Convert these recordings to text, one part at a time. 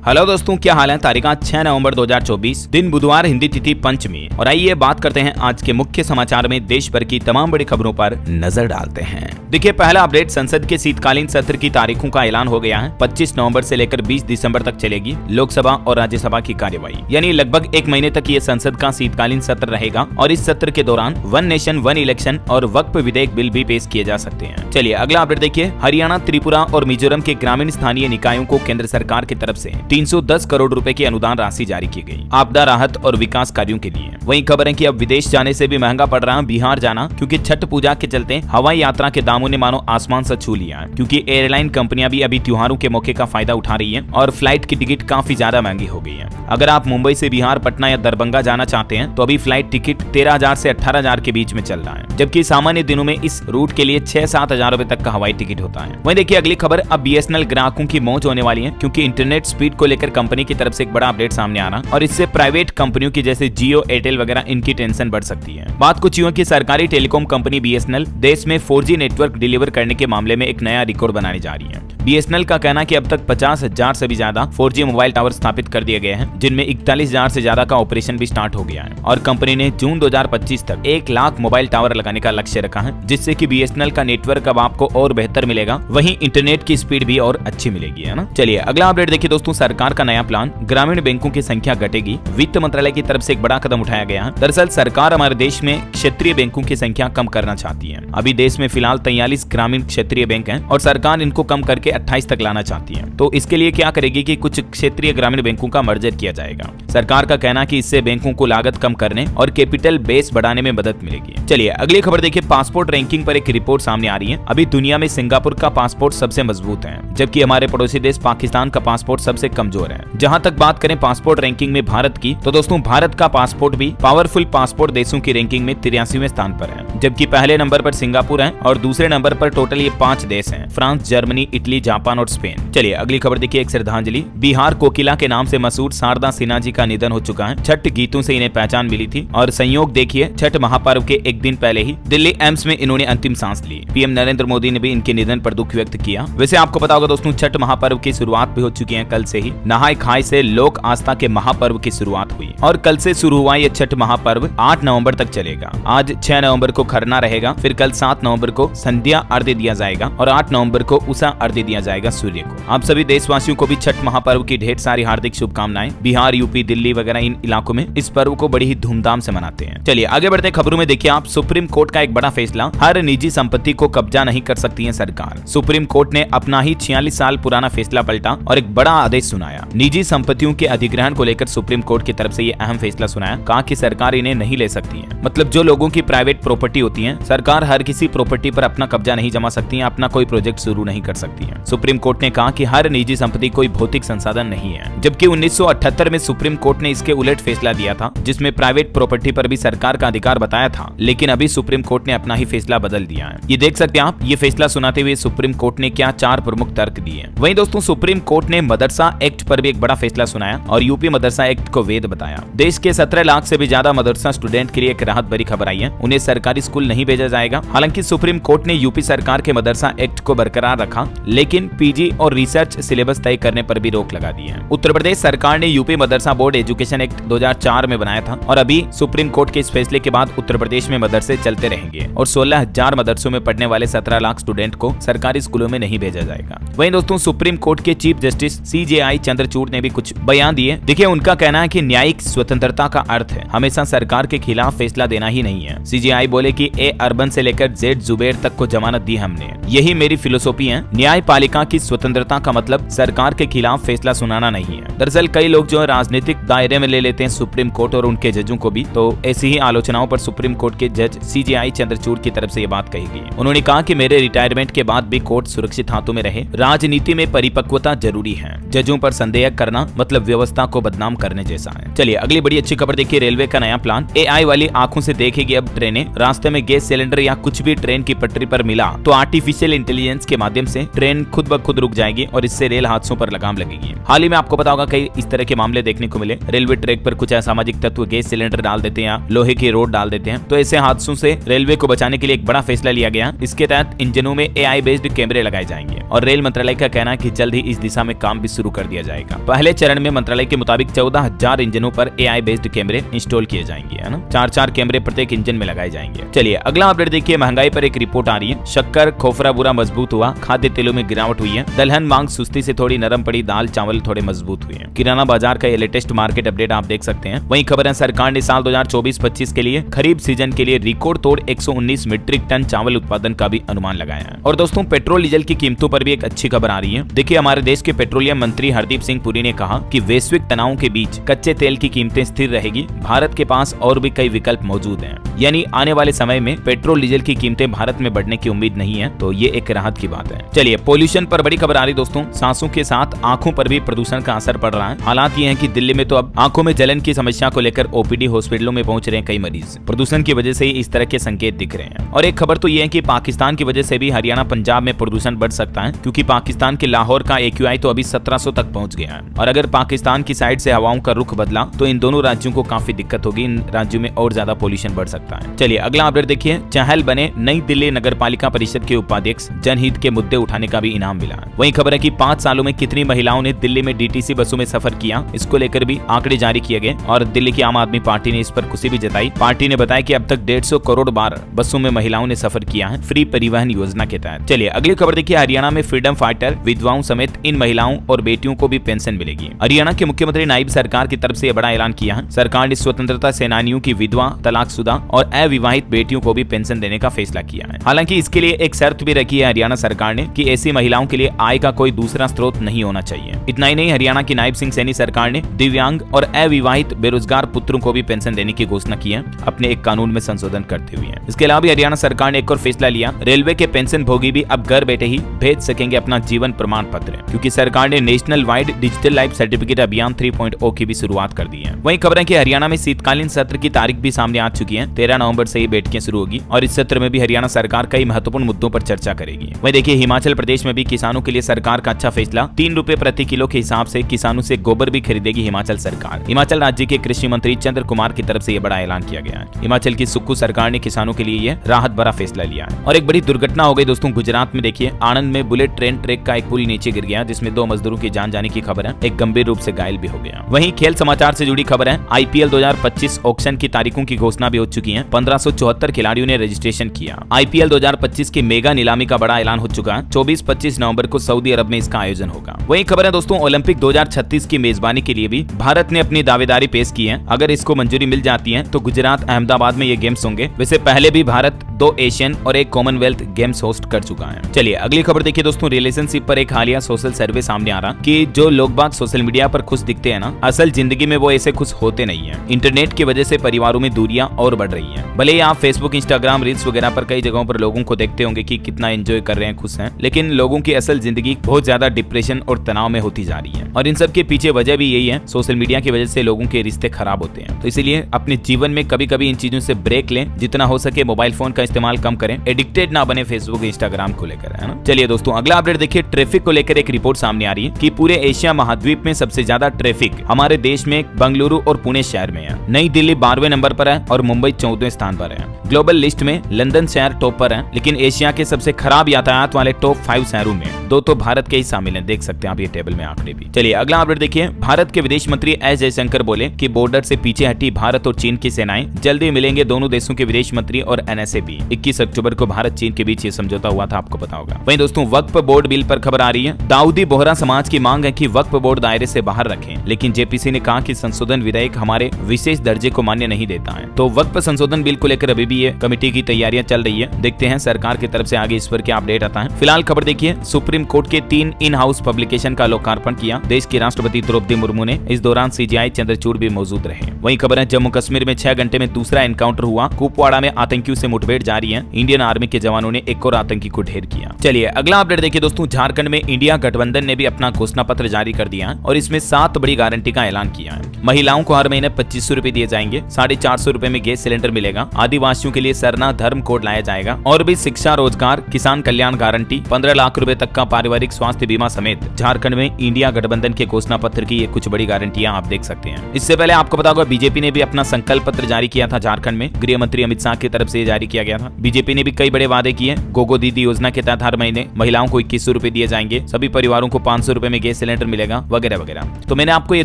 Hello दोस्तों, क्या हाल है। तारीख 6 नवंबर 2024, दिन बुधवार, हिंदी तिथि पंचमी। और आइए बात करते हैं आज के मुख्य समाचार में देश भर की तमाम बड़ी खबरों पर नजर डालते हैं। देखिए, पहला अपडेट, संसद के शीतकालीन सत्र की तारीखों का ऐलान हो गया है। 25 नवंबर से लेकर 20 दिसंबर तक चलेगी लोकसभा और राज्यसभा की कार्यवाही, यानी लगभग एक महीने तक ये संसद का शीतकालीन सत्र रहेगा। और इस सत्र के दौरान वन नेशन वन इलेक्शन और वक्फ विधेयक बिल भी पेश किए जा सकते हैं। चलिए अगला अपडेट देखिए। हरियाणा, त्रिपुरा और मिजोरम के ग्रामीण स्थानीय निकायों को केंद्र सरकार की तरफ से 310 करोड़ रुपए की अनुदान राशि जारी की गई आपदा राहत और विकास कार्यों के लिए। वहीं खबर है कि अब विदेश जाने से भी महंगा पड़ रहा है बिहार जाना, क्योंकि छठ पूजा के चलते हवाई यात्रा के दामों ने मानो आसमान से छू लिया है। क्योंकि एयरलाइन कंपनियां भी अभी त्योहारों के मौके का फायदा उठा रही हैं और फ्लाइट की टिकट काफी ज्यादा महंगी हो गई है। अगर आप मुंबई से बिहार, पटना या दरभंगा जाना चाहते हैं तो अभी फ्लाइट टिकट 13,000 से 18,000 के बीच में चल रहा है, जबकि सामान्य दिनों में इस रूट के लिए 6-7 हजार रुपए तक का हवाई टिकट होता है। वहीं देखिए अगली खबर, अब BSNL ग्राहकों की मौज होने वाली है, क्योंकि इंटरनेट स्पीड को लेकर कंपनी की तरफ से एक बड़ा अपडेट सामने आ रहा और इससे प्राइवेट कंपनियों की जैसे जियो, एयरटेल वगैरह इनकी टेंशन बढ़ सकती है। बात कुछ यूं कि सरकारी टेलीकॉम कंपनी BSNL देश में 4G नेटवर्क डिलीवर करने के मामले में एक नया रिकॉर्ड बनाने जा रही है। BSNL का कहना है कि अब तक 50,000 से भी ज्यादा 4G मोबाइल टावर स्थापित कर दिए गए हैं, जिनमें 41,000 से ज्यादा का ऑपरेशन भी स्टार्ट हो गया है। और कंपनी ने जून 2025 तक 1 लाख मोबाइल टावर लगाने का लक्ष्य रखा है, जिससे कि BSNL का नेटवर्क अब आपको और बेहतर मिलेगा, वहीं इंटरनेट की स्पीड भी और अच्छी मिलेगी, है ना। चलिए अगला अपडेट देखिए दोस्तों। सरकार का नया प्लान, ग्रामीण बैंकों की संख्या घटेगी। वित्त मंत्रालय की तरफ से एक बड़ा कदम उठाया गया है। दरअसल सरकार हमारे देश में क्षेत्रीय बैंकों की संख्या कम करना चाहती है। अभी देश में फिलहाल 43 ग्रामीण क्षेत्रीय बैंक हैं और सरकार इनको कम करके 28 तक लाना चाहती है। तो इसके लिए क्या करेगी कि कुछ क्षेत्रीय ग्रामीण बैंकों का मर्जर किया जाएगा। सरकार का कहना है कि इससे बैंकों को लागत कम करने और कैपिटल बेस बढ़ाने में मदद मिलेगी। चलिए अगली खबर देखिए। पासपोर्ट रैंकिंग पर एक रिपोर्ट सामने आ रही है। अभी दुनिया में सिंगापुर का पासपोर्ट सबसे मजबूत है, जबकि हमारे पड़ोसी देश पाकिस्तान का पासपोर्ट सबसे कमजोर है। जहां तक बात करें पासपोर्ट रैंकिंग में भारत की, तो दोस्तों भारत का पासपोर्ट भी पावरफुल पासपोर्ट देशों की रैंकिंग में 83वें स्थान पर है, जबकि पहले नंबर पर सिंगापुर है और दूसरे नंबर पर टोटल ये 5 देश हैं, फ्रांस, जर्मनी, इटली, जापान और स्पेन। चलिए अगली खबर देखिए। एक श्रद्धांजलि, बिहार कोकिला के नाम से मशहूर शारदा सिन्हा जी का निधन हो चुका है। छठ गीतों से इन्हें पहचान मिली थी और संयोग देखिए, छठ महापर्व के एक दिन पहले ही दिल्ली एम्स में इन्होंने अंतिम सांस ली। PM नरेंद्र मोदी ने भी इनके निधन पर दुख व्यक्त किया। वैसे आपको पता होगा दोस्तों, छठ महापर्व की शुरुआत भी हो चुकी है। कल से ही नहाय खाय से लोक आस्था के महापर्व की शुरुआत हुई और कल से शुरू हुआ ये छठ महापर्व 8 नवंबर तक चलेगा। आज 6 नवंबर को खरना रहेगा, फिर कल 7 नवंबर को संध्या आरती दिया जाएगा और 8 नवंबर को उषा आरती दिया जाएगा सूर्य को। आप सभी देशवासियों को भी छठ महापर्व की ढेर सारी हार्दिक शुभकामनाएं। बिहार, यूपी, दिल्ली वगैरह इन इलाकों में इस पर्व को बड़ी ही धूमधाम से मनाते हैं। चलिए आगे बढ़ते हैं खबरों में। देखिए आप, सुप्रीम कोर्ट का एक बड़ा फैसला, हर निजी संपत्ति को कब्जा नहीं कर सकती है सरकार। सुप्रीम कोर्ट ने अपना ही 46 साल पुराना फैसला पलटा और एक बड़ा आदेश सुनाया। निजी संपत्तियों के अधिग्रहण को लेकर सुप्रीम कोर्ट की तरफ से ये अहम फैसला सुनाया। कहा कि सरकार इन्हें नहीं ले सकती है। मतलब जो लोगों की प्राइवेट प्रॉपर्टी होती है, सरकार हर किसी प्रॉपर्टी पर अपना कब्जा नहीं जमा सकती है, अपना कोई प्रोजेक्ट शुरू नहीं कर सकती है। सुप्रीम कोर्ट ने कहा कि हर निजी संपत्ति कोई भौतिक संसाधन नहीं है, जबकि 1978 में सुप्रीम कोर्ट ने इसके उलट फैसला दिया था, जिसमें प्राइवेट प्रॉपर्टी पर भी सरकार का अधिकार बताया था। लेकिन अभी सुप्रीम कोर्ट ने अपना ही फैसला बदल दिया है। ये देख सकते हैं आप, ये फैसला सुनाते हुए सुप्रीम कोर्ट ने क्या 4 प्रमुख तर्क दिए। वहीं दोस्तों सुप्रीम कोर्ट ने मदरसा एक्ट पर भी एक बड़ा फैसला सुनाया और यूपी मदरसा एक्ट को वैध बताया। देश के 17 लाख से भी ज्यादा मदरसा स्टूडेंट के लिए एक राहत भरी खबर आई है। उन्हें सरकारी स्कूल नहीं भेजा जाएगा। हालांकि सुप्रीम कोर्ट ने यूपी सरकार के मदरसा एक्ट को बरकरार रखा, लेकिन PG और रिसर्च सिलेबस तय करने पर भी रोक लगा दी है। उत्तर प्रदेश सरकार ने यूपी मदरसा बोर्ड एजुकेशन एक्ट 2004 में बनाया था और अभी सुप्रीम कोर्ट के इस फैसले के बाद उत्तर प्रदेश में मदरसे चलते रहेंगे और 16,000 मदरसों में पढ़ने वाले 17 लाख स्टूडेंट को सरकारी स्कूलों में नहीं भेजा जाएगा। वहीं दोस्तों सुप्रीम कोर्ट के चीफ जस्टिस CJI चंद्रचूड़ ने भी कुछ बयान दिए। देखिए उनका कहना है कि न्यायिक स्वतंत्रता का अर्थ है हमेशा सरकार के खिलाफ फैसला देना ही नहीं है। CJI बोले कि A अर्बन से लेकर Z जुबैर तक को जमानत दी हमने, यही मेरी फिलोसॉफी है। न्यायपालिका की स्वतंत्रता का मतलब सरकार के खिलाफ फैसला सुनाना नहीं है। दरअसल कई लोग जो है राजनीतिक दायरे में ले लेते हैं सुप्रीम कोर्ट और उनके जजों को भी, तो ऐसी ही आलोचनाओं पर सुप्रीम कोर्ट के जज CJI चंद्रचूड़ की तरफ से ये बात कही गई। उन्होंने कहा कि मेरे रिटायरमेंट के बाद भी कोर्ट सुरक्षित हाथों में रहे। राजनीति में परिपक्वता जरूरी है। जजों पर संदेह करना मतलब व्यवस्था को बदनाम करने जैसा है। चलिए अगली बड़ी अच्छी खबर देखिए। रेलवे का नया प्लान, AI वाली आंखों से देखेगी अब ट्रेनें। रास्ते में गैस सिलेंडर या कुछ भी ट्रेन की पटरी पर मिला तो आर्टिफिशियल इंटेलिजेंस के माध्यम से ट्रेन खुद ब खुद रुक जाएगी और इससे रेल हादसों पर लगाम लगेगी। हाल ही में आपको पता होगा कई इस तरह के मामले देखने को मिले। रेलवे ट्रैक पर कुछ असामाजिक तत्व गैस सिलेंडर डाल देते हैं या लोहे की रोड डाल देते हैं, तो ऐसे हादसों से रेलवे को बचाने के लिए एक बड़ा फैसला लिया गया। इसके तहत इंजनों में AI बेस्ड कैमरे लगाए जाएंगे और रेल मंत्रालय का कहना है कि जल्द ही इस दिशा में काम भी शुरू कर दिया दिया जाएगा। पहले चरण में मंत्रालय के मुताबिक 14,000 इंजनों पर AI बेस्ड कैमरे इंस्टॉल किए जाएंगे, है ना। 4-4 कैमरे प्रत्येक इंजन में लगाए जाएंगे। चलिए अगला अपडेट देखिए, महंगाई पर एक रिपोर्ट आ रही है। शक्कर खोफरा बुरा मजबूत हुआ, खाद्य तेलों में गिरावट हुई है, दलहन मांग सुस्ती से थोड़ी नरम पड़ी, दाल चावल थोड़े मजबूत हुए हैं। किराना बाजार का ये लेटेस्ट मार्केट अपडेट आप देख सकते हैं। वहीं खबर है सरकार ने साल 2024-25 के लिए खरीफ सीजन के लिए रिकॉर्ड तोड़ 119 मीट्रिक टन चावल उत्पादन का भी अनुमान लगाया है। और दोस्तों पेट्रोल डीजल की कीमतों पर भी एक अच्छी खबर आ रही है। देखिए हमारे देश के पेट्रोलियम मंत्री हरदीप सिंह पुरी ने कहा कि वैश्विक तनावों के बीच कच्चे तेल की कीमतें स्थिर रहेगी, भारत के पास और भी कई विकल्प मौजूद हैं। यानी आने वाले समय में पेट्रोल डीजल की कीमतें भारत में बढ़ने की उम्मीद नहीं है, तो ये एक राहत की बात है। चलिए पोल्यूशन पर बड़ी खबर आ रही दोस्तों, सांसों के साथ आंखों पर भी प्रदूषण का असर पड़ रहा है। हालात ये है कि दिल्ली में तो अब आंखों में जलन की समस्या को लेकर OPD हॉस्पिटलों में पहुंच रहे हैं कई मरीज। प्रदूषण की वजह से ही इस तरह के संकेत दिख रहे हैं। और एक खबर तो ये है कि पाकिस्तान की वजह से भी हरियाणा पंजाब में प्रदूषण बढ़ सकता है, क्योंकि पाकिस्तान के लाहौर का AQI तो अभी 1700 तक पहुंच गया है। और अगर पाकिस्तान की साइड से हवाओं का रुख बदला तो इन दोनों राज्यों को काफी दिक्कत होगी, इन राज्यों में और ज्यादा पोल्यूशन बढ़ सकता है। चलिए अगला अपडेट देखिए, चहल बने नई दिल्ली नगर पालिका परिषद के उपाध्यक्ष, जनहित के मुद्दे उठाने का भी इनाम मिला। वहीं खबर है कि 5 सालों में कितनी महिलाओं ने दिल्ली में DTC बसों में सफर किया, इसको लेकर भी आंकड़े जारी किए गए और दिल्ली की आम आदमी पार्टी ने इस पर खुशी भी जताई। पार्टी ने बताया कि अब तक 150 करोड़ बार बसों में महिलाओं ने सफर किया है फ्री परिवहन योजना के तहत। चलिए अगली खबर देखिए, हरियाणा में फ्रीडम फाइटर विधवाओं समेत इन महिलाओं और बेटियों को भी पेंशन मिलेगी। हरियाणा के मुख्यमंत्री नायब सरकार की तरफ से यह बड़ा ऐलान किया है। सरकार ने स्वतंत्रता सेनानियों की विधवा, तलाकशुदा और अविवाहित बेटियों को भी पेंशन देने का फैसला किया है। हालांकि इसके लिए एक शर्त भी रखी है हरियाणा सरकार ने कि ऐसी महिलाओं के लिए आय का कोई दूसरा स्रोत नहीं होना चाहिए। इतना ही नहीं, हरियाणा की नायब सिंह सैनी सरकार ने दिव्यांग और अविवाहित बेरोजगार पुत्रों को भी पेंशन देने की घोषणा की है अपने एक कानून में संशोधन करते हुए। इसके अलावा भी हरियाणा सरकार ने एक और फैसला लिया, रेलवे के पेंशन भोगी भी अब घर बैठे ही भेज सकेंगे अपना जीवन प्रमाण पत्र, क्योंकि सरकार ने national wide digital life certificate अभियान 3.0 की भी शुरुआत कर दी है। वहीं खबर है कि हरियाणा में शीतकालीन सत्र की तारीख भी सामने आ चुकी है। 13 नवंबर से ही बैठकें शुरू होगी और इस सत्र में भी हरियाणा सरकार कई महत्वपूर्ण मुद्दों पर चर्चा करेगी। वहीं देखिए हिमाचल प्रदेश में भी किसानों के लिए सरकार का अच्छा फैसला, 3 रुपए प्रति किलो के हिसाब से किसानों से गोबर भी खरीदेगी हिमाचल सरकार। हिमाचल राज्य के कृषि मंत्री चंद्र कुमार की तरफ से यह बड़ा ऐलान किया गया है। हिमाचल की सुक्खू सरकार ने किसानों के लिए यह राहत भरा फैसला लिया है। और एक बड़ी दुर्घटना हो गई दोस्तों गुजरात में। देखिए आनंद में बुलेट ट्रेन ट्रैक का एक पुल नीचे गिर गया, जिसमें 2 मजदूरों की जान जाने की खबर है, एक गंभीर रूप से घायल भी हो गया। वहीं खेल समाचार से जुड़ी खबर है, IPL 2025 ऑक्शन की तारीखों की घोषणा भी हो चुकी है। 1574 खिलाड़ियों ने रजिस्ट्रेशन किया। IPL 2025 की मेगा नीलामी का बड़ा ऐलान हो चुका है। 24-25 नवंबर को सऊदी अरब में इसका आयोजन होगा। वहीं खबर है दोस्तों, ओलंपिक 2036 की मेजबानी के लिए भी भारत ने अपनी दावेदारी पेश की है। अगर इसको मंजूरी मिल जाती है तो गुजरात अहमदाबाद में ये गेम्स होंगे। वैसे पहले भी भारत 2 एशियन और 1 कॉमनवेल्थ गेम्स होस्ट कर चुका है। चलिए अगली खबर देखिए दोस्तों, रिलेशनशिप पर एक हालिया सोशल सर्वे सामने आ रहा कि जो लोग बाग सोशल मीडिया पर खुश दिखते हैं ना, असल जिंदगी में वो ऐसे खुश होते नहीं है। इंटरनेट की वजह से परिवारों में दूरियां और बढ़ रही हैं। भले ही आप फेसबुक, इंस्टाग्राम, रील्स वगैरह पर कई जगहों पर लोगों को देखते होंगे कि कितना एंजॉय कर रहे हैं, खुश हैं, लेकिन लोगों की असल जिंदगी बहुत ज्यादा डिप्रेशन और तनाव में होती जा रही है। और इन सब के पीछे वजह भी यही है, सोशल मीडिया की वजह से लोगों के रिश्ते खराब होते हैं। तो इसीलिए अपने जीवन में कभी कभी इन चीजों से ब्रेक लें, जितना हो सके मोबाइल फोन का इस्तेमाल कम करें, एडिक्टेड ना बने फेसबुक, इंस्टाग्राम को लेकर, है ना। चलिए दोस्तों अगला अपडेट देखिए, ट्रैफिक को लेकर एक रिपोर्ट सामने आ रही है कि पूरे एशिया महाद्वीप में सबसे ज्यादा ट्रैफिक हमारे देश में बेंगलुरु और पुणे शहर में है। नई दिल्ली 12वें नंबर पर है और मुंबई 14वें स्थान पर है। ग्लोबल लिस्ट में लंदन शहर टॉप पर है, लेकिन एशिया के सबसे खराब यातायात वाले टॉप 5 शहरों में 2 तो भारत के ही शामिल हैं। देख सकते हैं आप ये टेबल में आंकड़े भी। चलिए अगला अपडेट देखिए, भारत के विदेश मंत्री एस जयशंकर बोले कि बॉर्डर से पीछे हटी भारत और चीन की सेनाएं, जल्दी मिलेंगे दोनों देशों के विदेश मंत्री और NSA भी। 21 अक्टूबर को भारत चीन के बीच ये समझौता हुआ था, आपको पता होगा। वहीं दोस्तों वक्फ बोर्ड बिल पर खबर आ रही है। दाऊदी बोहरा समाज की मांग है कि वक्फ बोर्ड दायरे से बाहर रखें, लेकिन JPC ने कहा कि संशोधन विधेयक हमारे विशेष दर्जे को मान्य नहीं देता है। तो वक्फ संशोधन बिल को लेकर अभी भी ये कमेटी की तैयारियां चल रही है। देखते हैं सरकार की तरफ से आगे इस पर क्या अपडेट आता है। फिलहाल खबर देखिए, सुप्रीम कोर्ट के 3 इन हाउस पब्लिकेशन का लोकार्पण किया देश की राष्ट्रपति द्रौपदी मुर्मू ने। इस दौरान CGI चंद्रचूड़ भी मौजूद रहे। वहीं खबर है, जम्मू कश्मीर में 6 घंटे में दूसरा एनकाउंटर हुआ। कुपवाड़ा में आतंकियों से मुठभेड़ जारी है। इंडियन आर्मी के जवानों ने एक और आतंकी को ढेर किया। चलिए अगला अपडेट देखिए दोस्तों, झारखंड में इंडिया गठबंधन ने भी अपना घोषणा पत्र जारी कर दिया है और इसमें 7 बड़ी गारंटी का ऐलान किया है। महिलाओं को हर महीने 2500 रुपए दिए जाएंगे, 450 रुपए में गैस सिलेंडर मिलेगा, आदिवासियों के लिए सरना धर्म कोड लाया जाएगा और भी शिक्षा, रोजगार, किसान कल्याण गारंटी, 15 लाख रुपए तक का पारिवारिक स्वास्थ्य बीमा समेत झारखंड में इंडिया गठबंधन के घोषणा पत्र की ये कुछ बड़ी गारंटियां आप देख सकते हैं। इससे पहले आपको पता होगा बीजेपी ने भी अपना संकल्प पत्र जारी किया था झारखंड में। गृह मंत्री अमित शाह की तरफ से जारी किया गया किया था। बीजेपी ने भी कई बड़े वादे किए। गोगो दीदी योजना के तहत हर महीने महिलाओं को 2100 रुपए दिए जाएंगे, सभी परिवारों को 500 रुपए में गैस सिलेंडर मिलेगा, वगैरह वगैरह। तो मैंने आपको ये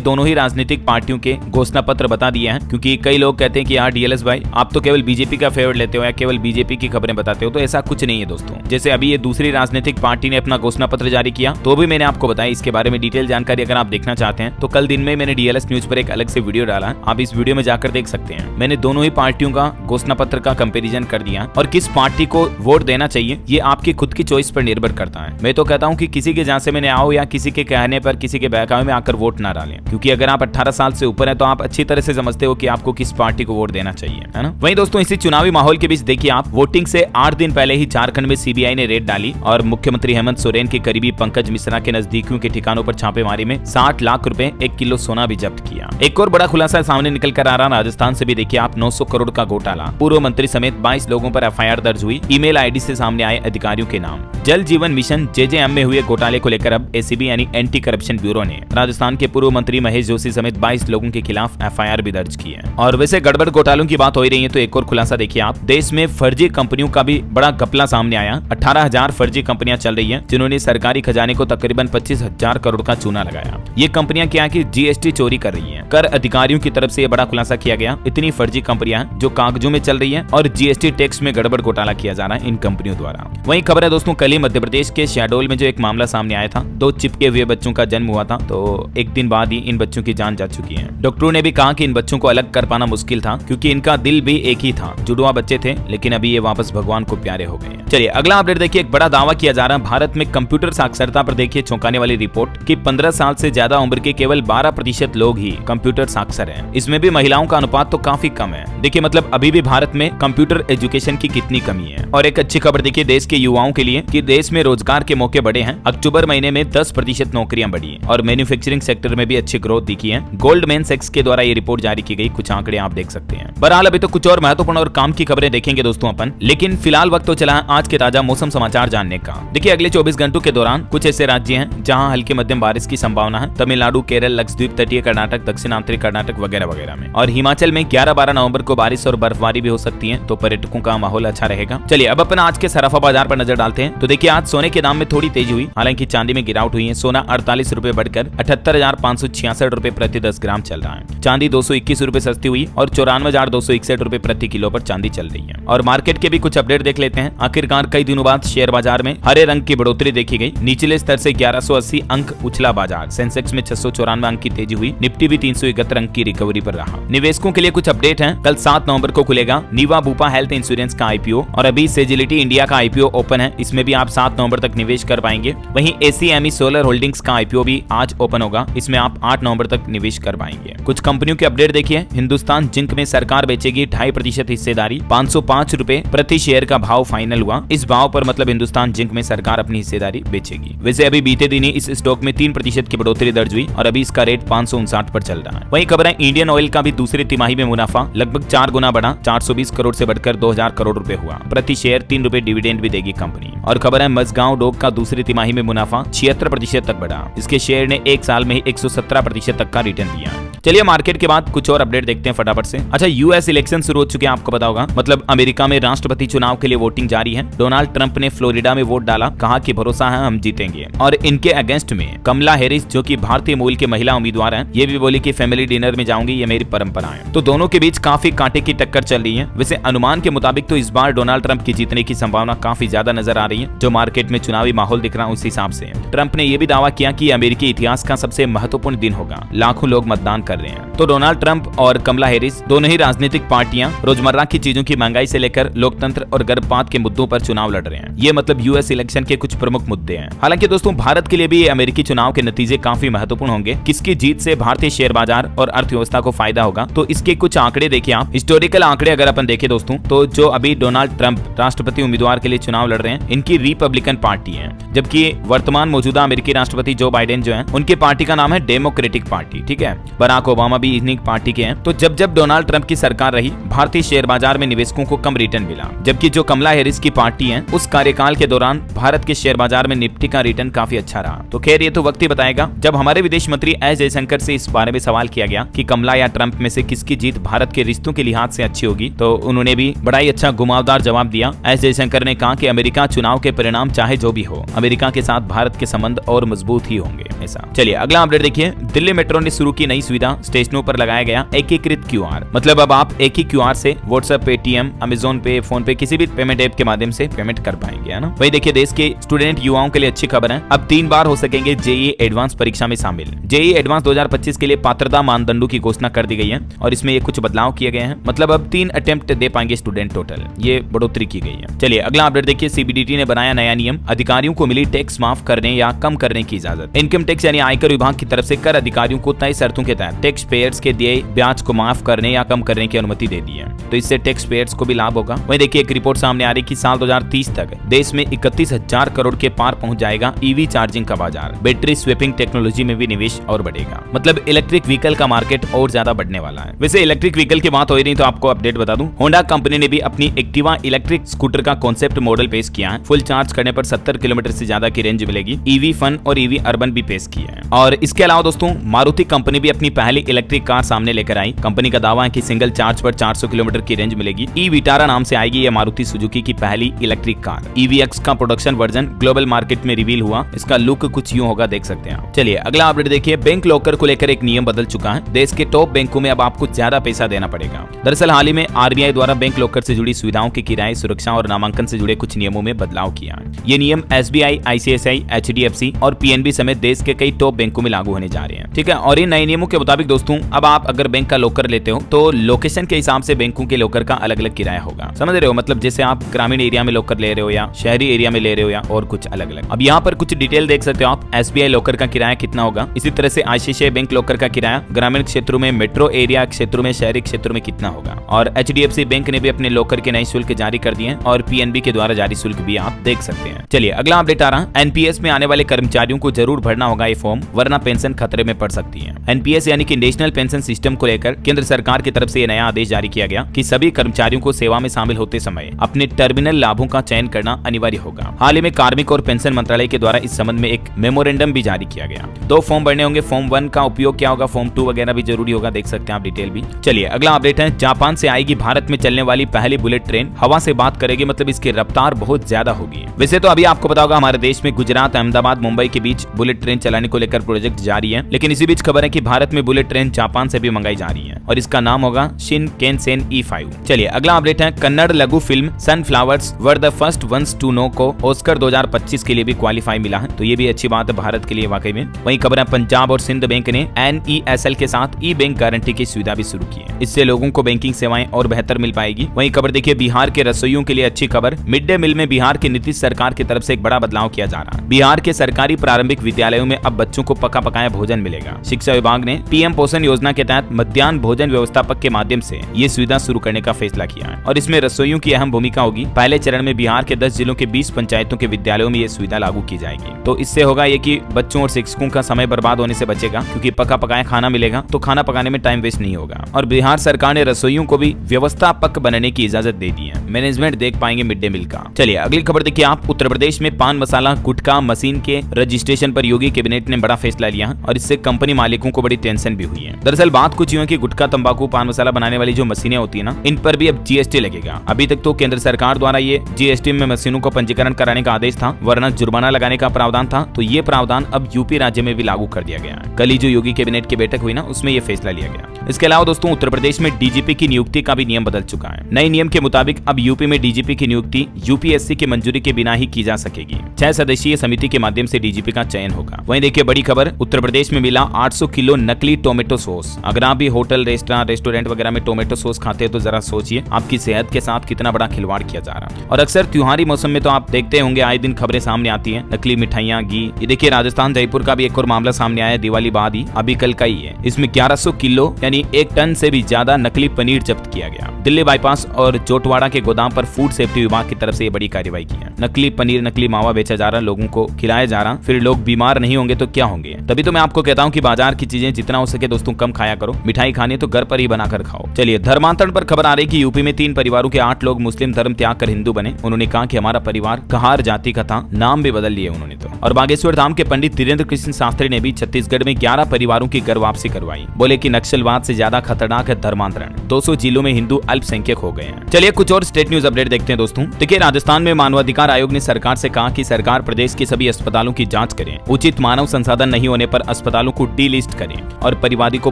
दोनों ही राजनीतिक पार्टियों के घोषणा पत्र बता दिए हैं, क्योंकि कई लोग कहते हैं कि यार डीएलएस भाई आप तो केवल बीजेपी का फेवर लेते हो या केवल बीजेपी की खबरें बताते हो। तो ऐसा कुछ नहीं है दोस्तों। जैसे अभी ये दूसरी राजनीतिक पार्टी ने अपना घोषणा पत्र जारी किया, तो भी मैंने आपको बताया। इसके बारे में डिटेल जानकारी अगर आप देखना चाहते हैं तो कल दिन में मैंने डीएलएस न्यूज पर एक अलग से वीडियो डाला है, आप इस वीडियो में जाकर देख सकते हैं। मैंने दोनों ही पार्टियों का घोषणा पत्र का कंपैरिजन कर दिया और किस पार्टी को वोट देना चाहिए ये आपकी खुद की चॉइस पर निर्भर करता है। मैं तो कहता हूं कि किसी के झांसे में न आओ या किसी के कहने पर, किसी के बहकावे में आकर वोट ना डालें, क्योंकि अगर आप 18 साल से ऊपर है तो आप अच्छी तरह से समझते हो कि आपको किस पार्टी को वोट देना चाहिए, है ना। वहीं दोस्तों इसी चुनावी माहौल के बीच देखिए आप, वोटिंग से 8 दिन पहले ही झारखंड में सीबीआई ने रेड डाली और मुख्यमंत्री हेमंत सोरेन के करीबी पंकज मिश्रा के नजदीकियों के ठिकानों पर छापेमारी में 60 लाख रुपए 1 किलो सोना भी जब्त किया। एक और बड़ा खुलासा सामने निकल कर आ रहा, राजस्थान से भी देखिए आप 900 करोड़ का घोटाला, पूर्व मंत्री समेत 22 लोगों पर एफआईआर दर्ज हुई। ईमेल आईडी से सामने आए अधिकारियों के नाम। जल जीवन मिशन जेजेएम में हुए घोटाले को लेकर अब एसीबी यानी एंटी करप्शन ब्यूरो ने राजस्थान के पूर्व मंत्री महेश जोशी समेत 22 लोगों के खिलाफ एफआईआर भी दर्ज की है। और वैसे गड़बड़ घोटालों की बात हो ही रही है तो एक और खुलासा देखिए आप, देश में फर्जी कंपनियों का भी बड़ा घपला सामने आया। 18,000 फर्जी कंपनियां चल रही हैं, जिन्होंने सरकारी खजाने को तकरीबन 25,000 करोड़ का चूना लगाया। ये कंपनियां क्या कि जीएसटी चोरी कर रही हैं। कर अधिकारियों की तरफ से ये बड़ा खुलासा किया गया। इतनी फर्जी कंपनियां जो कागजों में चल रही हैं और जीएसटी टैक्स में गड़बड़ घोटाला किया जा रहा है इन कंपनियों द्वारा। वहीं खबर है दोस्तों, कल ही मध्य प्रदेश के शहडोल में जो एक मामला सामने आया था, 2 चिपके हुए बच्चों का जन्म हुआ था, तो एक दिन बाद ही इन बच्चों की जान जा चुकी है। डॉक्टरों ने भी कहा कि इन बच्चों को अलग कर पाना मुश्किल था, क्योंकि इनका दिल भी एक ही था, जुड़वा बच्चे थे, लेकिन अभी ये वापस भगवान को प्यारे हो गए। चलिए अगला अपडेट देखिए, एक बड़ा दावा किया जा रहा है भारत में कंप्यूटर साक्षरता पर। देखिए चौंकाने वाली रिपोर्ट कि 15 साल से ज्यादा उम्र के केवल 12% लोग ही कंप्यूटर साक्षर हैं। इसमें भी महिलाओं का अनुपात तो काफी कम है। देखिए मतलब अभी भी भारत में कंप्यूटर एजुकेशन की कितनी कमी है। और एक अच्छी खबर देखिए देश के युवाओं के लिए कि देश में रोजगार के मौके बढ़े हैं। अक्टूबर महीने में 10% नौकरियां बढ़ी हैं और मैन्युफैक्चरिंग सेक्टर में भी अच्छी ग्रोथ दिखी है। गोल्डमैन सैक्स के द्वारा ये रिपोर्ट जारी की गई, कुछ आंकड़े आप देख सकते हैं। बहरहाल अभी तो कुछ और महत्वपूर्ण और काम की खबरें देखेंगे दोस्तों अपन, लेकिन फिलहाल वक्त तो चला है आज के ताजा मौसम समाचार जानने का। देखिए अगले 24 घंटों के दौरान कुछ ऐसे राज्य हैं जहां हल्की मध्यम बारिश की संभावना है। तमिलनाडु, केरल, लक्षद्वीप, तटीय कर्नाटक, दक्षिणांतरी कर्नाटक वगैरह वगैरह में। और हिमाचल में 11-12 नवंबर को बारिश और बर्फबारी भी हो सकती है, तो पर्यटकों का माहौल अच्छा रहेगा। चलिए अब अपन आज के सराफा बाजार पर नजर डालते हैं। तो देखिए आज सोने के दाम में थोड़ी तेजी हुई, हालांकि चांदी में गिरावट हुई है। सोना 48 रुपए बढ़कर 78,566 रुपए प्रति 10 ग्राम चल रहा है। चांदी 221 रुपए सस्ती हुई और 94,261 रुपए प्रति किलो पर चांदी चल रही है। और मार्केट के भी कुछ अपडेट देख लेते हैं। आखिरकार कई दिनों बाद शेयर बाजार में हरे रंग की बढ़ोतरी देखी गई। निचले स्तर से 1180 अंक उछला बाजार। सेंसेक्स में 694 अंक की तेजी हुई। निफ्टी भी 371 अंक की रिकवरी पर रहा। निवेशकों के लिए कुछ अपडेट है। कल 7 नवंबर को खुलेगा नीवा बुपा हेल्थ इंश्योरेंस का आईपीओ और अभी सेजिलिटी इंडिया का आईपीओ ओपन है, इसमें भी आप 7 नवंबर तक निवेश कर पाएंगे। वहीं एसीएमई सोलर होल्डिंग्स का आईपीओ भी आज ओपन होगा, इसमें आप 8 नवंबर तक निवेश कर पाएंगे। कुछ कंपनियों के अपडेट देखिए। हिंदुस्तान जिंक में सरकार बेचेगी 2.5% हिस्सेदारी। 505 रुपए प्रति शेयर का भाव फाइनल हुआ। इस भाव पर मतलब हिंदुस्तान जिंक में सरकार अपनी हिस्सेदारी बेचेगी। वैसे अभी बीते दिन ही इस स्टॉक में 3% की बढ़ोतरी दर्ज हुई और अभी इसका रेट 559 पर चल रहा है। वहीं खबर है इंडियन ऑयल का भी दूसरी तिमाही में मुनाफा लगभग 4 गुना बढ़ा, 420 करोड़ से बढ़कर 2000 करोड़ रुपए हुआ। प्रति शेयर 3 रुपए डिविडेंड भी देगी कंपनी। और खबर है मजगांव डोक का दूसरी तिमाही में मुनाफा 76% तक बढ़ा। इसके शेयर ने एक साल में ही 117% तक का रिटर्न दिया। चलिए मार्केट के बाद कुछ और अपडेट देखते हैं फटाफट से। अच्छा, यूएस इलेक्शन शुरू हो चुके हैं, आपको पता होगा। मतलब अमेरिका में राष्ट्रपति चुनाव के लिए वोटिंग जारी है। डोनाल्ड ट्रंप ने फ्लोरिडा में वोट डाला, कहा कि भरोसा है हम जीतेंगे। और इनके अगेंस्ट में कमला हैरिस जो कि भारतीय मूल की महिला उम्मीदवार हैं, ये भी बोली कि फैमिली डिनर में जाऊंगी, ये मेरी परंपरा है। तो दोनों के बीच काफी कांटे की टक्कर चल रही है। वैसे अनुमान के मुताबिक तो इस बार डोनाल्ड ट्रंप की जीतने की संभावना काफी ज्यादा नजर आ रही है। जो मार्केट में चुनावी माहौल दिख रहा है उस हिसाब से ट्रंप ने यह भी दावा किया कि अमेरिकी इतिहास का सबसे महत्वपूर्ण दिन होगा, लाखों लोग मतदान कर रहे हैं। तो डोनाल्ड ट्रंप और कमला हैरिस दोनों ही राजनीतिक पार्टियां रोजमर्रा की चीजों की महंगाई से लेकर लोकतंत्र और गर्भपात के मुद्दों पर चुनाव लड़ रहे हैं। ये मतलब यूएस इलेक्शन के कुछ प्रमुख मुद्दे हैं। हालांकि दोस्तों भारत के लिए भी ये अमेरिकी चुनाव के नतीजे काफी महत्वपूर्ण होंगे। किसकी जीत से भारतीय शेयर बाजार और अर्थव्यवस्था को फायदा होगा, तो इसके कुछ आंकड़े देखिए आप। हिस्टोरिकल आंकड़े अगर अपन देखें दोस्तों, तो जो अभी डोनाल्ड ट्रंप राष्ट्रपति उम्मीदवार के लिए चुनाव लड़ रहे हैं, इनकी रिपब्लिकन पार्टी है, जबकि वर्तमान मौजूदा अमेरिकी राष्ट्रपति जो बाइडेन जो है, उनकी पार्टी का नाम है डेमोक्रेटिक पार्टी। ठीक है, बराक ओबामा भी इन्हीं पार्टी के हैं। तो जब जब डोनाल्ड ट्रंप की सरकार रही, भारतीय शेयर बाजार में निवेशकों को कम रिटर्न मिला, जबकि जो कमला हैरिस की पार्टी है उस कार्यकाल के दौरान भारत के शेयर बाजार में निफ्टी का रिटर्न काफी अच्छा रहा। तो खैर ये तो वक्त ही बताएगा। जब हमारे विदेश मंत्री एस जयशंकर से इस बारे में सवाल किया गया कि कमला या ट्रंप में से किसकी जीत भारत के रिश्तों के लिहाज से अच्छी होगी, तो उन्होंने भी बड़ा ही अच्छा घुमावदार जवाब दिया। एस जयशंकर ने कहा कि अमेरिका चुनाव के परिणाम चाहे जो भी हो, अमेरिका के साथ भारत के संबंध और मजबूत ही होंगे। ऐसा चलिए अगला अपडेट देखिए। दिल्ली मेट्रो ने शुरू की नई सुविधा, स्टेशनों पर लगाया गया एकीकृत क्यूआर। मतलब अब आप एक ही क्यूआर से व्हाट्सएप, पेटीएम, अमेजोन पे, फोन पे, किसी भी पेमेंट ऐप के माध्यम से पेमेंट कर पाएंगे, है ना। वही देखिए देश के स्टूडेंट युवाओं के लिए अच्छी खबर है। अब 3 बार हो सकेंगे जेईई एडवांस परीक्षा में शामिल। जेईई एडवांस 2025 के लिए पात्रता मानदंडों की घोषणा कर दी गई है और इसमें ये कुछ बदलाव किए गए हैं। मतलब अब 3 अटेम्प्ट दे पाएंगे स्टूडेंट टोटल, ये बढ़ोतरी की गई है। चलिए अगला अपडेट देखिए। सीबीडीटी ने बनाया नया नियम, अधिकारियों को मिली टैक्स माफ करने या कम करने की इजाजत। इनकम टैक्स यानी आयकर विभाग की तरफ से कर अधिकारियों को तय शर्तों के तहत टैक्स पेयर्स के दिए ब्याज को माफ करने या कम करने की अनुमति दे दी है। तो इससे टैक्स पेयर्स को भी लाभ होगा। वहीं देखिए एक रिपोर्ट सामने आ रही कि साल 2030 तक देश में 31,000 करोड़ के पार पहुंच जाएगा ईवी चार्जिंग का बाजार। बैटरी स्वेपिंग टेक्नोलॉजी में भी निवेश और बढ़ेगा। मतलब इलेक्ट्रिक व्हीकल का मार्केट और ज्यादा बढ़ने वाला है। वैसे इलेक्ट्रिक व्हीकल की बात हो रही तो आपको अपडेट बता दूं, होंडा कंपनी ने भी अपनी एक्टिवा इलेक्ट्रिक स्कूटर का कॉन्सेप्ट मॉडल पेश किया है। फुल चार्ज करने पर 70 किलोमीटर से ज्यादा की रेंज मिलेगी। ईवी फन और ईवी अर्बन भी पेश किया है। और इसके अलावा दोस्तों मारुति कंपनी भी अपनी पहली इलेक्ट्रिक कार सामने लेकर आई। कंपनी का दावा है कि सिंगल चार्ज पर 400 किलोमीटर की रेंज मिलेगी। ई विटारा नाम से आएगी यह मारुति सुजुकी की पहली इलेक्ट्रिक कार। ईवीएक्स का प्रोडक्शन वर्जन ग्लोबल मार्केट में रिवील हुआ। इसका लुक कुछ यूं होगा, देख सकते हैं। चलिए अगला अपडेट देखिए। बैंक लॉकर को लेकर एक नियम बदल चुका है। देश के टॉप बैंकों में अब आपको ज्यादा पैसा देना पड़ेगा। दरअसल हाल ही में आरबीआई द्वारा बैंक लॉकर से जुड़ी सुविधाओं के किराए, सुरक्षा और नामांकन से जुड़े कुछ नियमों में बदलाव किया है। ये नियम एसबीआई, आईसीआईसीआई, एचडीएफसी और पीएनबी समेत देश के कई टॉप बैंकों में लागू होने जा रहे हैं। ठीक है। और इन नए नियमों के मुताबिक दोस्तों अब आप अगर बैंक का लॉकर लेते हो तो लोकेशन के हिसाब से बैंकों के लॉकर का अलग अलग किराया होगा। समझ रहे हो? मतलब जैसे आप ग्रामीण एरिया में लॉकर ले रहे हो या शहरी एरिया में ले रहे हो या और कुछ अलग अलग। अब यहाँ पर कुछ डिटेल देख सकते हो आप। एसबीआई लॉकर का किराया कितना होगा, इसी तरह से आईसीआईसीआई बैंक लॉकर का किराया ग्रामीण क्षेत्रों में, मेट्रो एरिया क्षेत्रों में, शहरी क्षेत्रों में कितना होगा। और एचडीएफसी बैंक ने भी अपने लॉकर के नए शुल्क जारी कर दिए हैं और पीएनबी के द्वारा जारी शुल्क भी आप देख सकते हैं। चलिए अगला अपडेट आ रहा है। एनपीएस में आने वाले कर्मचारियों को जरूर भरना होगा ये फॉर्म, वरना पेंशन खतरे में पड़ सकती है। एनपीएस यानी कि नेशनल पेंशन सिस्टम को लेकर केंद्र सरकार की तरफ से यह नया आदेश जारी किया गया कि सभी कर्मचारियों को सेवा में शामिल होते समय अपने टर्मिनल लाभों का चयन करना अनिवार्य होगा। हाल ही में कार्मिक और पेंशन मंत्रालय के द्वारा इस संबंध में एक मेमोरेंडम भी जारी किया गया। 2 फॉर्म भरने होंगे। फॉर्म 1 का उपयोग क्या होगा, फॉर्म 2 वगैरह भी जरूरी होगा, देख सकते हैं आप डिटेल भी। चलिए अगला अपडेट है। जापान से आएगी भारत में चलने वाली पहली बुलेट ट्रेन, हवा से बात करेगी, मतलब इसकी रफ्तार बहुत ज्यादा होगी। वैसे तो अभी आपको पता होगा हमारे देश में गुजरात, अहमदाबाद, मुंबई के बीच बुलेट ट्रेन चलाने को लेकर प्रोजेक्ट जारी है, लेकिन इसी बीच खबर है कि भारत में बुलेट ट्रेन जापान से भी मंगाई जा रही है और इसका नाम होगा शिनकेनसेन E5। चलिए अगला अपडेट है। कन्नड़ लघु film sunflowers were the first ones to know को ऑस्कर 2025 के लिए भी क्वालिफाई मिला है, तो ये भी अच्छी बात है भारत के लिए वाकई में। वहीं खबर है पंजाब और सिंध बैंक ने NESL के साथ ई बैंक गारंटी की सुविधा भी शुरू की है। इससे लोगों को बैंकिंग सेवाएं और बेहतर मिल पाएगी। वहीं खबर देखिए बिहार के रसोइयों के लिए अच्छी खबर। मिड डे मील में बिहार की नीतीश सरकार की तरफ से एक बड़ा बदलाव किया जा रहा है। बिहार के सरकारी प्रारंभिक विद्यालयों में अब बच्चों को पका पकाया भोजन मिलेगा। शिक्षा विभाग ने पीएम पोषण योजना के तहत मध्याह्न भोजन व्यवस्थापक के माध्यम से ये सुविधा शुरू करने का फैसला किया है और इसमें रसोइयों की अहम भूमिका होगी। पहले चरण में बिहार के 10 जिलों के 20 पंचायतों के विद्यालयों में ये सुविधा लागू की जाएगी। तो इससे होगा ये कि बच्चों और शिक्षकों का समय बर्बाद होने से बचेगा, क्योंकि पका पकाया खाना मिलेगा तो खाना पकाने में टाइम वेस्ट नहीं होगा। और बिहार सरकार ने रसोइयों को भी व्यवस्थापक बनने की इजाजत दे दी है। मैनेजमेंट देख पाएंगे मिड डे मील का। चलिए अगली खबर देखिए आप। उत्तर प्रदेश में पान मसाला गुटखा मशीन के रजिस्ट्रेशन पर योगी कैबिनेट ने बड़ा फैसला लिया है और इससे कंपनी मालिकों को बड़ी टेंशन भी हुई है। दरअसल बात कुछ यूं है कि गुटखा, तंबाकू, पान मसाला बनाने वाली जो मशीनें होती है ना, इन पर भी अब जीएसटी लगेगा। अभी तक तो केंद्र सरकार द्वारा ये जीएसटी में मशीनों को पंजीकरण कराने का आदेश था, वरना जुर्माना लगाने का प्रावधान था। तो ये प्रावधान अब यूपी राज्य में भी लागू कर दिया गया है। कल ही जो योगी कैबिनेट की बैठक हुई ना, उसमें ये फैसला लिया गया। इसके अलावा दोस्तों उत्तर प्रदेश में डीजीपी की नियुक्ति का भी नियम बदल चुका है। नए नियम के मुताबिक अब यूपी में डीजीपी की नियुक्ति यूपीएससी की मंजूरी के बिना ही की जा सकेगी। 6 सदस्यीय समिति के माध्यम से डीजीपी का चयन होगा। वहीं देखिए बड़ी खबर, उत्तर प्रदेश में मिला 800 किलो नकली टोमेटो सॉस। अगर आप भी होटल, रेस्टोरेंट वगैरह में टोमेटो सॉस खाते हैं तो जरा सोचिए आपकी सेहत के साथ कितना बड़ा खिलवाड़ किया जा रहा है। और अक्सर त्योहारी मौसम में तो आप देखते होंगे आए दिन खबरें सामने आती हैं, नकली मिठाइयां, घी। ये देखिए राजस्थान जयपुर का भी एक और मामला सामने आया दिवाली बाद ही, अभी कल का ही है। इसमें 1100 किलो यानी 1 टन से भी ज्यादा नकली पनीर जब्त किया गया। दिल्ली बाईपास और जोटवाड़ा के गोदाम पर फूड सेफ्टी विभाग की तरफ से ये बड़ी कार्रवाई की है। नकली पनीर, नकली मावा बेचा जा रहा, लोगों को खिलाया जा रहा, फिर लोग बीमार नहीं होंगे तो क्या होंगे। तभी तो मैं आपको कहता हूँ कि बाजार की चीजें जितना हो सके दोस्तों कम खाया करो, मिठाई खानी तो घर पर ही बनाकर खाओ। चलिए धर्मांतरण पर खबर आ रही कि यूपी में 3 परिवारों के 8 लोग मुस्लिम धर्म त्याग कर हिंदू बने। उन्होंने कहा कि हमारा परिवार कहार जाति का था, नाम भी बदल लिए उन्होंने तो। और बागेश्वर धाम के पंडित धीरेन्द्र कृष्ण शास्त्री ने भी छत्तीसगढ़ में 11 परिवारों की घर वापसी करवाई। बोले कि नक्सलवाद से ज्यादा खतरनाक है धर्मांतरण। 200 जिलों में हिंदू अल्पसंख्यक हो गए हैं। चलिए कुछ और स्टेट न्यूज अपडेट देखते हैं दोस्तों। देखिए राजस्थान में मानवाधिकार आयोग ने सरकार से कहा कि सरकार प्रदेश के सभी अस्पतालों की जांच करें, उचित मानव संसाधन नहीं होने पर अस्पतालों को डी लिस्ट करें और परिवादी को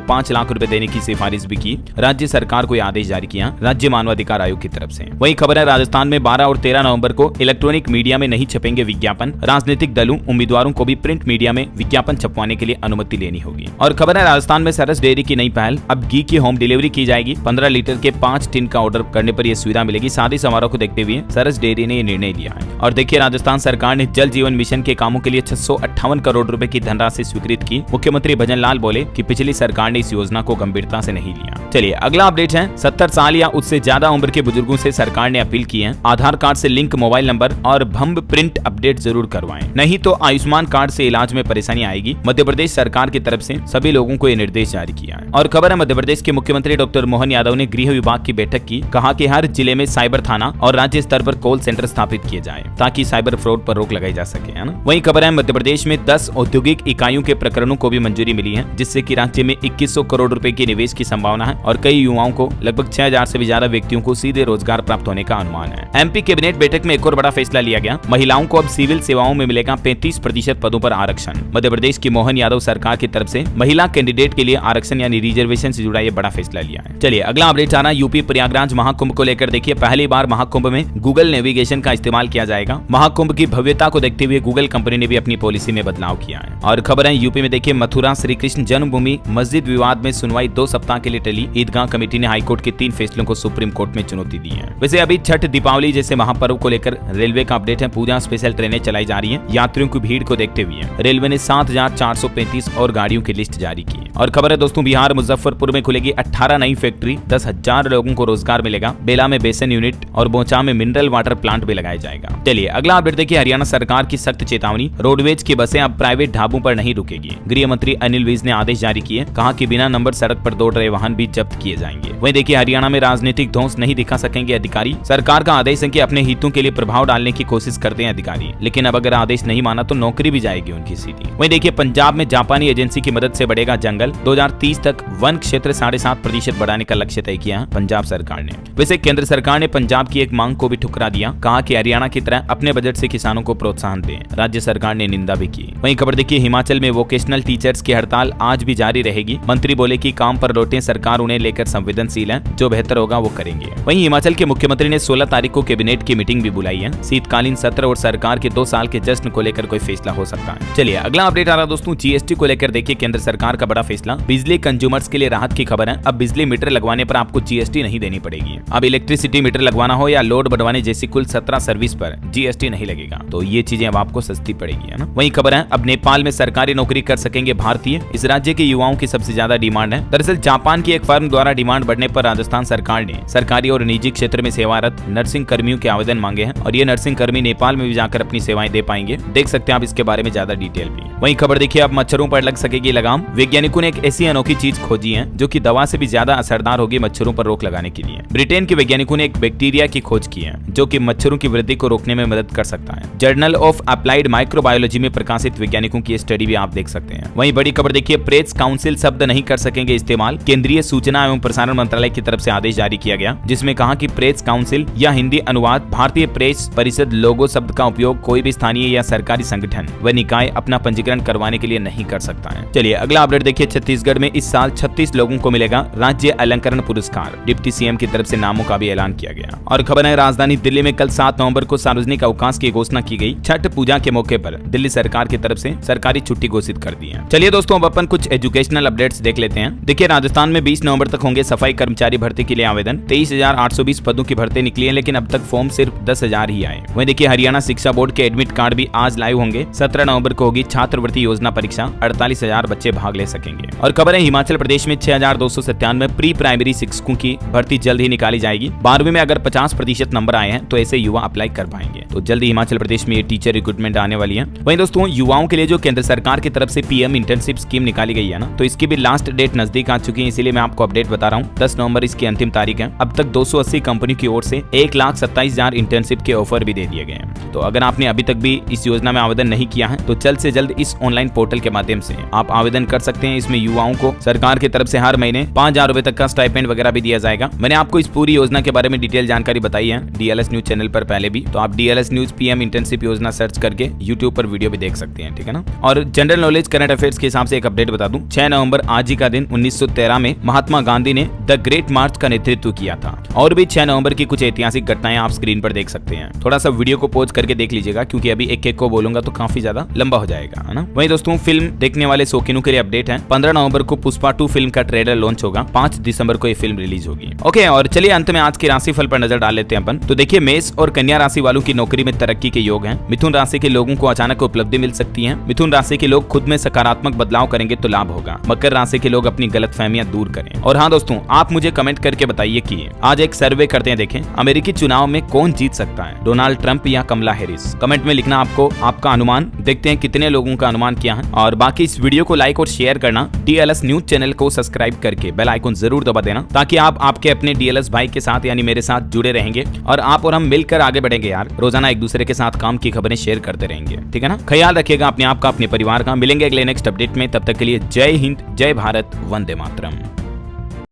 5 लाख रुपए देने की सिफारिश भी की। राज्य सरकार को यह आदेश जारी किया राज्य मानवाधिकार आयोग की तरफ से। वही खबर है राजस्थान में 12 और 13 नवंबर को इलेक्ट्रॉनिक मीडिया में नहीं छपेंगे विज्ञापन। राजनीतिक दलों उम्मीदवारों को भी प्रिंट मीडिया में विज्ञापन छपवाने के लिए अनुमति लेनी होगी। और खबर है राजस्थान में सरस डेयरी की नई पहल, अब घी की होम डिलीवरी की जाएगी। 15 लीटर के 5 टिन का ऑर्डर करने पर यह सुविधा मिलेगी। शादी समारोह को देखते हुए सरस डेयरी ने यह निर्णय लिया है। और देखिए राजस्थान सरकार ने जल जीवन मिशन के कामों के लिए 658 करोड़ रुपए की धनराशि स्वीकृत की। मुख्यमंत्री भजन लाल बोले कि पिछली सरकार ने इस योजना को गंभीरता से नहीं लिया। चलिए अगला अपडेट है 70 साल या उससे ज्यादा उम्र के बुजुर्गों से सरकार ने अपील की है आधार कार्ड से लिंक मोबाइल नंबर और भंग प्रिंट अपडेट जरूर करवाएं, नहीं तो आयुष्मान कार्ड से इलाज में परेशानी आएगी। मध्य प्रदेश सरकार की तरफ से सभी लोगों को यह निर्देश जारी किया है। और खबर है मध्य प्रदेश के मुख्यमंत्री डॉक्टर मोहन यादव ने गृह विभाग की बैठक की, कहा कि हर जिले में साइबर थाना और राज्य स्तर पर कॉल सेंटर स्थापित किए जाए ताकि साइबर फ्रॉड पर रोक लगाई जा सके, है ना। वही खबर है मध्य प्रदेश में 10 औद्योगिक इकाइयों के प्रकरणों को भी मंजूरी मिली है, जिससे कि राज्य में 2100 करोड़ रुपए के निवेश की संभावना है और कई युवाओं को लगभग 6000 से भी ज्यादा व्यक्तियों को सीधे रोजगार प्राप्त होने का अनुमान है। एमपी कैबिनेट बैठक में एक और बड़ा फैसला लिया गया, महिलाओं को अब सिविल सेवाओं में मिलेगा 35% पदों पर आरक्षण। मध्य प्रदेश की मोहन यादव सरकार की तरफ से महिला कैंडिडेट के लिए आरक्षण यानी रिजर्वेशन से जुड़ा ये बड़ा फैसला लिया है। चलिए अगला अपडेट आना यूपी प्रयागराज महाकुंभ को लेकर। देखिए पहली बार महाकुंभ में गूगल नेविगेशन का इस्तेमाल किया जाएगा। महाकुंभ की भव्यता को देखते हुए गूगल कंपनी ने भी अपनी पॉलिसी में बदलाव किया है। और खबर है यूपी में देखिए मथुरा श्री कृष्ण जन्मभूमि मस्जिद विवाद में सुनवाई 2 सप्ताह के लिए टली। ईदगाह कमेटी ने हाईकोर्ट के 3 फैसलों को सुप्रीम कोर्ट में चुनौती दी है। वैसे अभी छठ दीपावली जैसे महापर्व को लेकर रेलवे का अपडेट है, पूजा स्पेशल ट्रेनें चलाई जा रही है। यात्रियों की भीड़ को देखते हुए रेलवे ने 7435 और गाड़ियों की लिस्ट जारी की है। और खबर है दोस्तों बिहार मुजफ्फरपुर में खुलेगी 18 नई फैक्ट्री, 10,000 लोगों को रोजगार मिलेगा। बेला में बेसन यूनिट और बोचा में मिनरल वाटर प्लांट भी लगाया जाएगा। चलिए अगला अपडेट देखिए हरियाणा सरकार की सख्त चेतावनी, रोडवेज की बसें अब प्राइवेट ढाबों पर नहीं रुकेगी। गृह मंत्री अनिल विज ने आदेश जारी किए, कहा कि बिना नंबर सड़क पर दौड़ रहे वाहन भी जब्त किए जाएंगे। वहीं देखिए हरियाणा में राजनीतिक ध्वंस नहीं दिखा सकेंगे अधिकारी। सरकार का आदेश है कि अपने हितों के लिए प्रभाव डालने की कोशिश करते हैं अधिकारी, लेकिन अब अगर आदेश नहीं माना तो नौकरी भी जाएगी उनकी सीधी। वहीं देखिए पंजाब में जापानी एजेंसी की मदद से बढ़ेगा जंगल। 2030 तक वन क्षेत्र 7.5% बढ़ाने का लक्ष्य तय किया है पंजाब सरकार ने। वैसे केंद्र सरकार ने पंजाब की एक मांग को भी ठुकरा दिया, कहा कि हरियाणा की तरह अपने बजट से किसानों को प्रोत्साहन दें। राज्य सरकार ने निंदा भी की। वहीं खबर देखिए हिमाचल में वोकेशनल टीचर्स की हड़ताल आज भी जारी रहेगी। मंत्री बोले कि काम पर लौटे, सरकार उन्हें लेकर संवेदनशील है, जो बेहतर होगा वो करेंगे। वहीं हिमाचल के मुख्यमंत्री ने 16 तारीख को कैबिनेट की मीटिंग भी बुलाई है। शीतकालीन सत्र और सरकार के 2 साल के जश्न को लेकर कोई फैसला हो सकता है। चलिए अगला अपडेट आ रहा दोस्तों जीएसटी को लेकर। देखिए केंद्र सरकार का बड़ा फैसला, बिजली कंज्यूमर्स के लिए राहत की खबर है। अब बिजली मीटर लगवाने पर आपको जीएसटी नहीं देनी पड़ेगी। अब इलेक्ट्रिसिटी मीटर लगवाना हो या लोड बढ़वाने जैसी कुल 17 सर्विस पर जीएसटी नहीं लगेगा, तो ये चीजें अब आपको सस्ती पड़ेगी, है ना। वहीं खबर है अब नेपाल में सरकारी नौकरी कर सकेंगे भारतीय। इस राज्य के युवाओं की सबसे ज्यादा डिमांड है। दरअसल जापान की एक फर्म द्वारा डिमांड बढ़ने पर राजस्थान सरकार ने सरकारी और निजी क्षेत्र में सेवारत नर्सिंग कर्मियों के आवेदन मांगे हैं और ये नर्सिंग कर्मी नेपाल में भी जाकर अपनी सेवाएं दे पाएंगे। देख सकते हैं आप इसके बारे में ज्यादा डिटेल भी। वहीं खबर देखिए अब मच्छरों पर लग सकेगी लगाम। वैज्ञानिकों ने एक ऐसी अनोखी चीज खोजी है जो कि दवा से भी ज्यादा असरदार होगी मच्छरों पर रोक लगाने के लिए। ब्रिटेन के वैज्ञानिकों ने एक बैक्टीरिया की खोज की है जो कि मच्छरों की वृद्धि को रोकने में मदद कर सकता है। जर्नल ऑफ अप्लाइड माइक्रोबायोलॉजी में प्रकाशित वैज्ञानिकों की स्टडी भी आप देख सकते हैं। वहीं बड़ी खबर देखिए प्रेस काउंसिल शब्द नहीं कर सकेंगे इस्तेमाल। केंद्रीय सूचना एवं प्रसारण मंत्रालय की तरफ से आदेश जारी किया गया, जिसमें कहा कि प्रेस काउंसिल या हिंदी अनुवाद भारतीय प्रेस परिषद लोगो शब्द का उपयोग कोई भी स्थानीय या सरकारी संगठन व निकाय अपना पंजीकरण करवाने के लिए नहीं कर सकता है। चलिए अगला अपडेट देखिए छत्तीसगढ़ में इस साल 36 लोगों को मिलेगा राज्य अलंकरण पुरस्कार। डिप्टी सीएम की तरफ से नामों का भी ऐलान किया गया। और खबर है राजधानी दिल्ली में कल 7 नवंबर को सार्वजनिक अवकाश की घोषणा की गई। छठ पूजा के मौके पर दिल्ली सरकार की तरफ से सरकारी छुट्टी घोषित कर दी है। चलिए दोस्तों अब अपन कुछ एजुकेशनल अपडेट्स देख लेते हैं। देखिए राजस्थान में 20 नवंबर तक होंगे सफाई कर्मचारी भर्ती के लिए आवेदन। 23,820 पदों की भर्ती निकली है, लेकिन अब तक फॉर्म सिर्फ 10,000 ही आए। वहीं देखिए हरियाणा शिक्षा बोर्ड के एडमिट कार्ड भी आज लाइव होंगे। 17 नवंबर को होगी छात्रवृत्ति योजना परीक्षा, 48,000 बच्चे भाग ले सकेंगे। और खबर है हिमाचल प्रदेश में 6,297 प्री प्राइमरी शिक्षकों की भर्ती जल्द ही निकाली जाएगी। 12वीं में अगर 50% नंबर आए हैं तो ऐसे युवा अप्लाई कर पाएंगे। तो जल्द ही हिमाचल प्रदेश में ये टीचर रिक्रूटमेंट आने वाली है। वहीं दोस्तों युवाओं के लिए जो केंद्र सरकार की तरफ से पीएम इंटर्नशिप स्कीम निकाली गई है ना, तो इसकी भी लास्ट डेट नजदीक आ चुकी है, इसीलिए मैं आपको अपडेट बता रहा हूँ। 10 नवंबर इसकी अंतिम तारीख है। अब तक 280 कंपनी की ओर से 1,27,000 इंटर्नशिप के ऑफर भी दे दिए गए हैं। तो अगर आपने अभी तक भी इस योजना में आवेदन नहीं किया है तो जल्द से जल्द इस ऑनलाइन पोर्टल के माध्यम से आप आवेदन कर सकते हैं। इसमें युवाओं को सरकार की तरफ से हर महीने 5,000 रुपए तक का स्टाइपेंड वगैरह भी दिया जाएगा। मैंने आपको इस पूरी योजना के बारे में डिटेल जानकारी बताई है DLS न्यूज चैनल पर पहले भी, तो आप DLS न्यूज PM इंटर्नशिप योजना सर्च करके YouTube पर वीडियो भी देख सकते हैं, ठीक है ना। और जनरल नॉलेज करंट अफेयर्स के हिसाब से एक अपडेट बता दूं, 6 नवंबर आज ही का दिन 1913 में महात्मा गांधी ने द ग्रेट मार्च का नेतृत्व किया था। और भी 6 नवंबर की कुछ ऐतिहासिक घटनाएं आप स्क्रीन पर देख सकते हैं। थोड़ा सा वीडियो को पॉज करके देख लीजिएगा, क्योंकि अभी एक एक को बोलूंगा तो काफी ज्यादा लंबा हो जाएगा, है ना। वहीं दोस्तों फिल्म देखने वाले शौकीनों के लिए अपडेट है, 15 नवंबर को पुष्पा 2 फिल्म का ट्रेलर लॉन्च होगा, 5 दिसंबर को ये फिल्म रिलीज होगी। ओके, और चलिए अंत में आज की राशिफल पर नजर डाल लेते हैं अपन। तो देखिए, मेष और कन्या राशि वालों की नौकरी में तरक्की के योग हैं। मिथुन राशि के लोगों को अचानक उपलब्धि मिल सकती है। मिथुन राशि के लोग खुद में सकारात्मक बदलाव करेंगे तो लाभ होगा। मकर राशि के लोग अपनी गलतफहमियां दूर करें। और हाँ दोस्तों, आप मुझे कमेंट करके बताइए कि आज एक सर्वे करते हैं, देखें अमेरिकी चुनाव में कौन जीत सकता है, डोनाल्ड ट्रंप या कमला हैरिस। कमेंट में लिखना आपको आपका अनुमान, देखते हैं कितने लोगों का अनुमान किया है। और बाकी इस वीडियो को लाइक और शेयर करना, DLS न्यूज चैनल को सब्सक्राइब करके बेल आइकन जरूर दबा देना, ताकि आप आपके अपने DLS भाई के साथ यानी मेरे साथ जुड़े रहेंगे और आप और हम मिलकर आगे बढ़ेंगे यार। रोजाना एक दूसरे के साथ काम की खबरें शेयर करते रहेंगे, ठीक है ना। ख्याल रखिएगा अपने आप का, अपने परिवार का। मिलेंगे अगले नेक्स्ट अपडेट में, तब तक के लिए जय हिंद, जय भारत, वंदे मातरम।